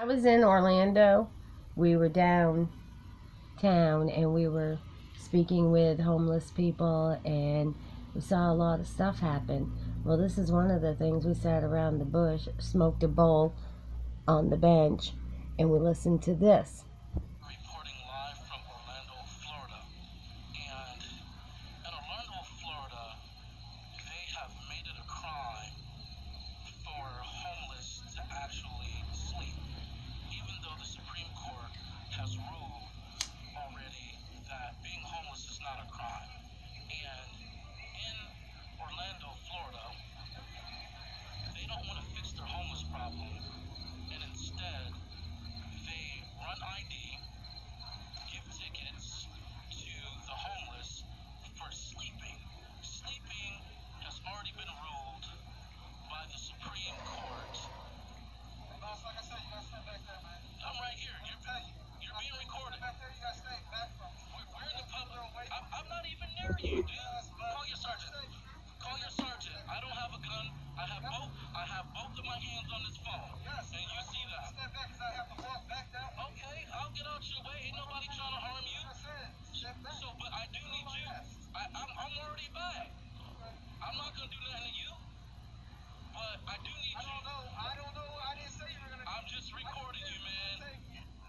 I was in Orlando. We were downtown and we were speaking with homeless people, and we saw a lot of stuff happen. Well, this is one of the things. We sat around the bush, smoked a bowl on the bench, and we listened to this. Reporting live from Orlando, Florida. And in Orlando, Florida, they have made it a crime for homeless to actually sleep, even though the Supreme Court has ruled already that being homeless is not a crime. And in Orlando, Florida, they don't want to fix their homeless problem, and instead they run ID, give tickets to the homeless for sleeping. Sleeping has already been ruled by the Supreme Court. Boss, like I said, you gotta stay back there, man. I'm right here. You're being recorded. Back there, you gotta stay back from. We're in the public. I'm not even near you, dude. Call your sergeant. Call your sergeant. I don't have a gun. I have both of my hands on this phone. Yes. And you see that. Step back because I have to walk back down. Okay, I'll get out your way. Ain't nobody trying to harm you. I said, step back. So, but I do need you. I'm already back. I'm not gonna do nothing to you. But I do need you. I don't know. I didn't say you were gonna. I'm just recording you, man.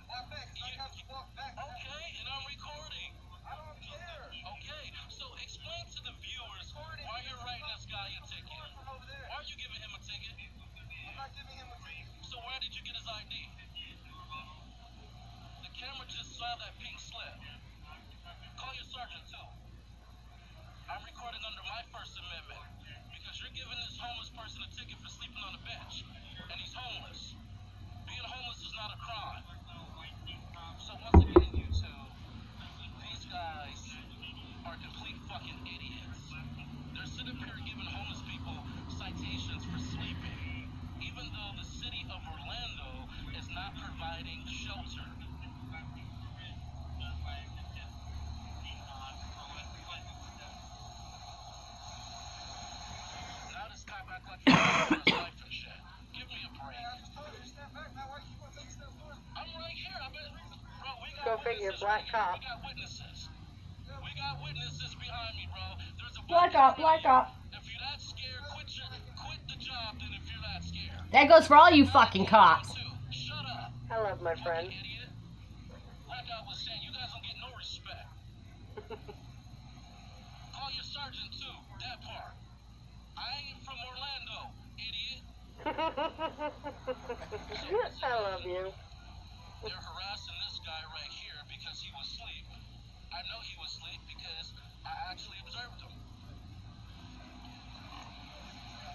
Walk back. I have to walk back. Okay, and I'm recording. I don't care. Okay, so explain to the viewers why you're writing this guy a ticket. Why are you giving him a ticket? I'm not giving him a ticket. So where did you get his ID? The camera just saw that pink slip. Call your sergeant too. I'm recording under my First Amendment because you're giving this homeless person a ticket for sleeping on a bench, and he's homeless. Being homeless is not a crime. So once again, you two, these guys are complete fucking idiots. They're sitting here giving homeless people citations for sleeping, even though the city of Orlando is not providing shelter. Now this cop act like he's for his life and shit. Give me a break. I just told you to step back. Now why you want to take a step forward? I'm right here. Bro, we got Go figure, black cop. We got witnesses. We got witnesses behind me, bro. There's a Black cop, black cop. If you're that scared, quit the job then if you're that scared. That goes for all you fucking cops. Shut up. I love my friend. Idiot. Like I was saying, you guys don't get no respect. Call your sergeant too, that part. I ain't from Orlando, idiot. I love you. They're harassing this guy right here because he was asleep. I know he was asleep because I actually observed him.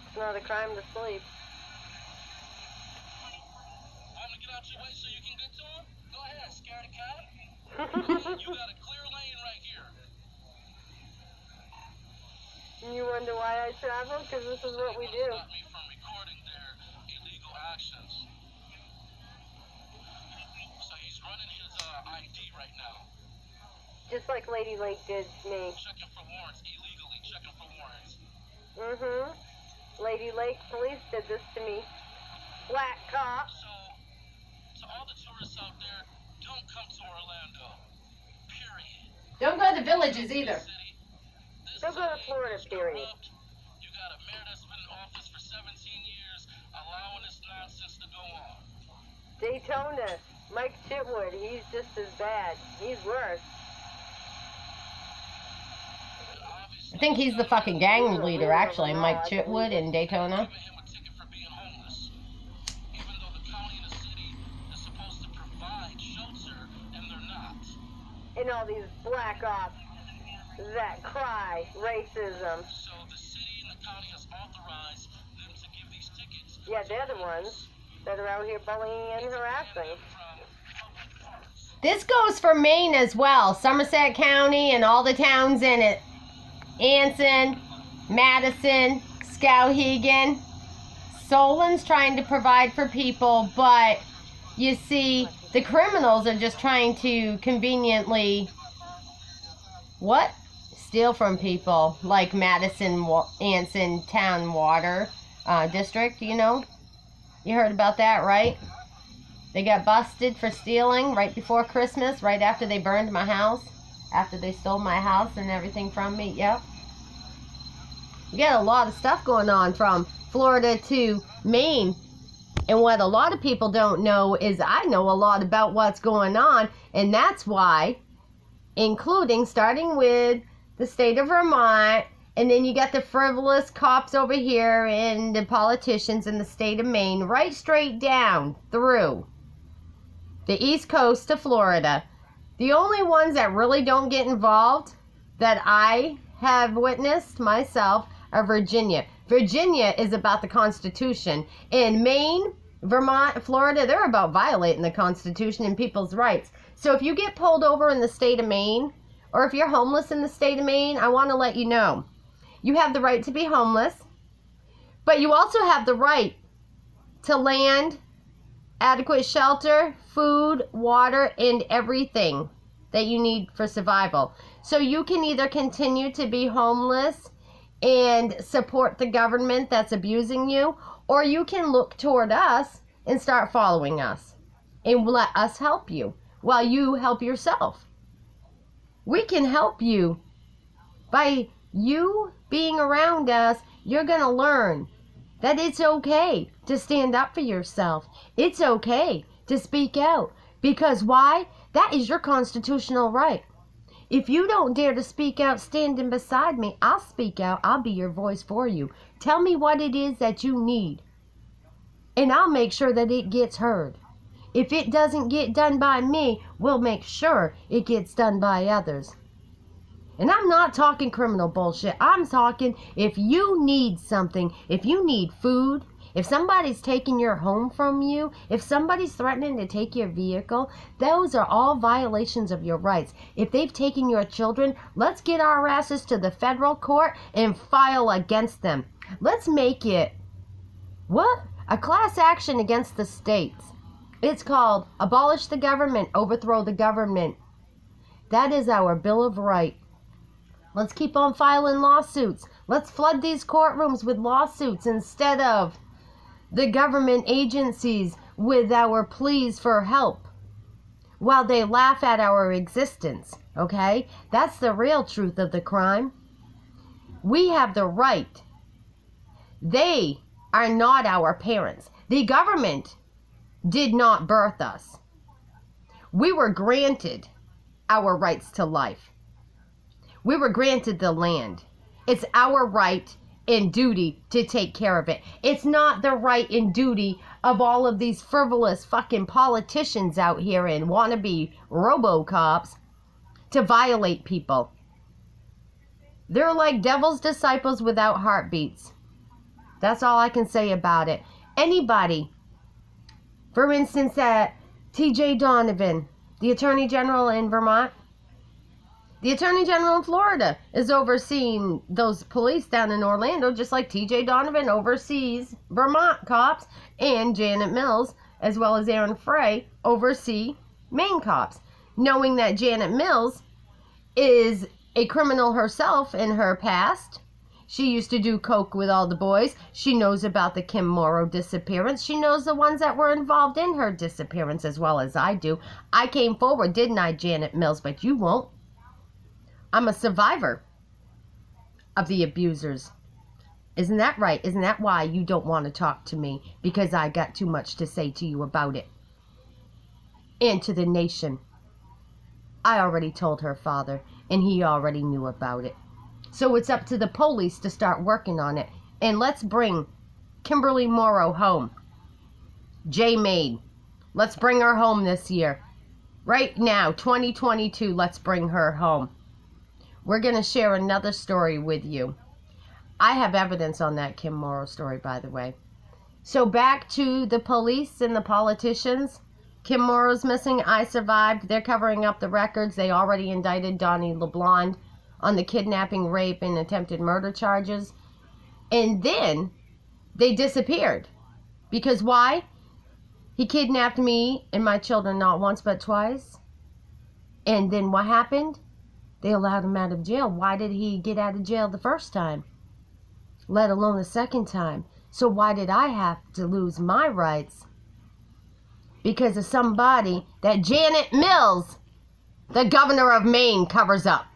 It's not a crime to sleep. Want to get out your way so you can get to him? Go ahead, scaredy cat. You got a clear lane right here. You wonder why I travel? Because this is what we do. Stop me from recording their illegal actions. So he's running his ID right now. Just like Lady Lake did me. Checking for warrants, illegally checking for warrants. Mm-hmm. Lady Lake police did this to me. Black cop. So, to all the tourists out there, don't come to Orlando. Period. Don't go to the villages either. Don't go to Florida, period. You got a mayor that's been in office for 17 years, allowing this nonsense to go on. Daytona. Mike Chitwood, he's just as bad. He's worse. I think he's the fucking gang leader, actually, Mike Chitwood in Daytona. Giving him a ticket for being homeless, even though the county and the city is supposed to provide shelter, and they're not. And all these black ops that cry racism. So the city and the county has authorized them to give these tickets. Yeah, they're the ones that are out here bullying and harassing. This goes for Maine as well. Somerset County and all the towns in it. Anson, Madison, Skowhegan. Solon's trying to provide for people, but you see, the criminals are just trying to conveniently, what? Steal from people, like Madison, Anson Town Water District, you know? You heard about that, right? They got busted for stealing right before Christmas, right after they burned my house, after they stole my house and everything from me. Yep. You got a lot of stuff going on from Florida to Maine. And what a lot of people don't know is I know a lot about what's going on. And that's why, including starting with the state of Vermont, and then you got the frivolous cops over here and the politicians in the state of Maine, right straight down through the East Coast to Florida. The only ones that really don't get involved that I have witnessed myself are Virginia. Virginia is about the Constitution. In Maine, Vermont, Florida, they're about violating the Constitution and people's rights. So if you get pulled over in the state of Maine, or if you're homeless in the state of Maine, I want to let you know, you have the right to be homeless, but you also have the right to land, adequate shelter, food, water, and everything that you need for survival. So you can either continue to be homeless and support the government that's abusing you, or you can look toward us and start following us and let us help you while you help yourself. We can help you. By you being around us, you're going to learn that it's okay to stand up for yourself. It's okay to speak out. Because why? That is your constitutional right. If you don't dare to speak out standing beside me, I'll speak out. I'll be your voice for you. Tell me what it is that you need, and I'll make sure that it gets heard. If it doesn't get done by me, we'll make sure it gets done by others. And I'm not talking criminal bullshit. I'm talking if you need something, if you need food, if somebody's taking your home from you, if somebody's threatening to take your vehicle, those are all violations of your rights. If they've taken your children, let's get our asses to the federal court and file against them. Let's make it, what? A class action against the states. It's called Abolish the Government, Overthrow the Government. That is our Bill of Rights. Let's keep on filing lawsuits. Let's flood these courtrooms with lawsuits instead of the government agencies with our pleas for help while they laugh at our existence, okay? That's the real truth of the crime. We have the right. They are not our parents. The government did not birth us. We were granted our rights to life. We were granted the land. It's our right and duty to take care of it. It's not the right and duty of all of these frivolous fucking politicians out here and wannabe robo-cops to violate people. They're like devil's disciples without heartbeats. That's all I can say about it. Anybody, for instance, T.J. Donovan, the Attorney General in Vermont, the Attorney General in Florida is overseeing those police down in Orlando, just like T.J. Donovan oversees Vermont cops, and Janet Mills, as well as Aaron Frey, oversee Maine cops. Knowing that Janet Mills is a criminal herself in her past. She used to do coke with all the boys. She knows about the Kim Morrow disappearance. She knows the ones that were involved in her disappearance as well as I do. I came forward, didn't I, Janet Mills? But you won't. I'm a survivor of the abusers. Isn't that right? Isn't that why you don't want to talk to me? Because I got too much to say to you about it. And to the nation. I already told her father, and he already knew about it. So it's up to the police to start working on it. And let's bring Kimberly Morrow home. J Maid. Let's bring her home this year. Right now, 2022, let's bring her home. We're going to share another story with you. I have evidence on that Kim Morrow story, by the way. So back to the police and the politicians. Kim Morrow's missing. I survived. They're covering up the records. They already indicted Donnie LeBlond on the kidnapping, rape, and attempted murder charges. And then they disappeared. Because why? He kidnapped me and my children not once but twice. And then what happened? They allowed him out of jail. Why did he get out of jail the first time? Let alone the second time. So why did I have to lose my rights? because of somebody that Janet Mills, the governor of Maine, covers up.